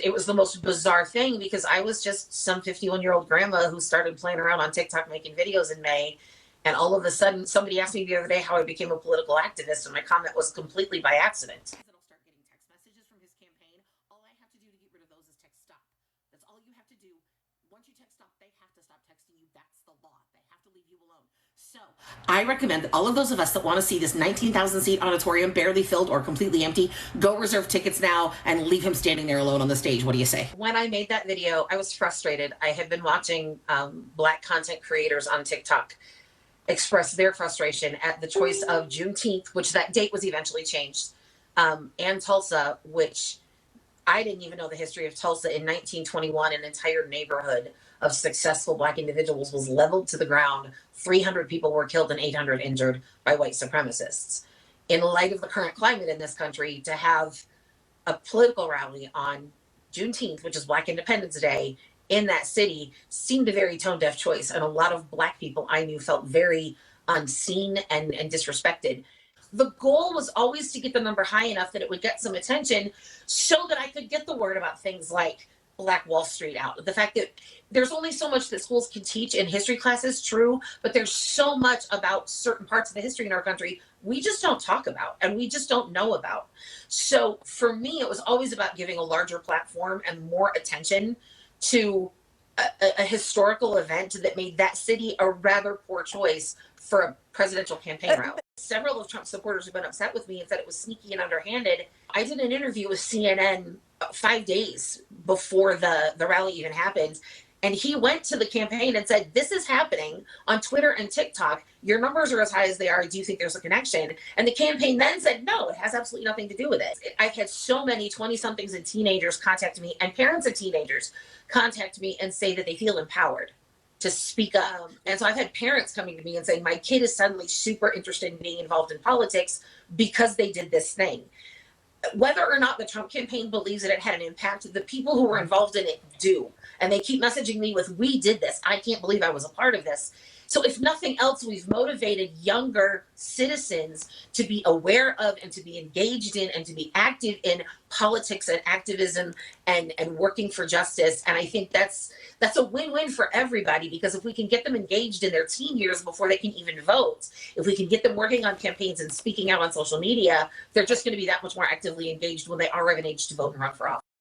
it was the most bizarre thing because I was just some 51-year-old grandma who started playing around on TikTok making videos in May. And all of a sudden, somebody asked me the other day how I became a political activist, and my comment was completely by accident. It'll start getting text messages from his campaign. All I have to do to get rid of those is text stop. That's all you have to do. Once you text stop, they have to stop texting you. That's the law. They have to leave you alone. So I recommend that all of those of us that want to see this 19,000 seat auditorium barely filled or completely empty, go reserve tickets now and leave him standing there alone on the stage. What do you say? When I made that video, I was frustrated. I had been watching Black content creators on TikTok express their frustration at the choice of Juneteenth, which that date was eventually changed, and Tulsa, which I didn't even know the history of Tulsa. In 1921, an entire neighborhood of successful Black individuals was leveled to the ground. 300 people were killed and 800 injured by white supremacists. In light of the current climate in this country, to have a political rally on Juneteenth, which is Black Independence Day, in that city seemed a very tone-deaf choice. And a lot of Black people I knew felt very unseen and disrespected. The goal was always to get the number high enough that it would get some attention so that I could get the word about things like Black Wall Street out. The fact that there's only so much that schools can teach in history classes, true, but there's so much about certain parts of the history in our country we just don't talk about and we just don't know about. So for me, it was always about giving a larger platform and more attention to a historical event that made that city a rather poor choice for a presidential campaign route. Several of Trump's supporters have been upset with me and said it was sneaky and underhanded. I did an interview with CNN 5 days before the rally even happened. And he went to the campaign and said, this is happening on Twitter and TikTok. Your numbers are as high as they are. Do you think there's a connection? And the campaign then said, no, it has absolutely nothing to do with it. I've had so many 20-somethings and teenagers contact me, and parents of teenagers contact me and say that they feel empowered to speak up. And so I've had parents coming to me and saying, my kid is suddenly super interested in being involved in politics because they did this thing. Whether or not the Trump campaign believes that it had an impact, the people who were involved in it do. And they keep messaging me with, we did this. I can't believe I was a part of this. So if nothing else, we've motivated younger citizens to be aware of and to be engaged in and to be active in politics and activism and working for justice. And I think that's a win-win for everybody, because if we can get them engaged in their teen years before they can even vote, if we can get them working on campaigns and speaking out on social media, they're just going to be that much more actively engaged when they are of an age to vote and run for office.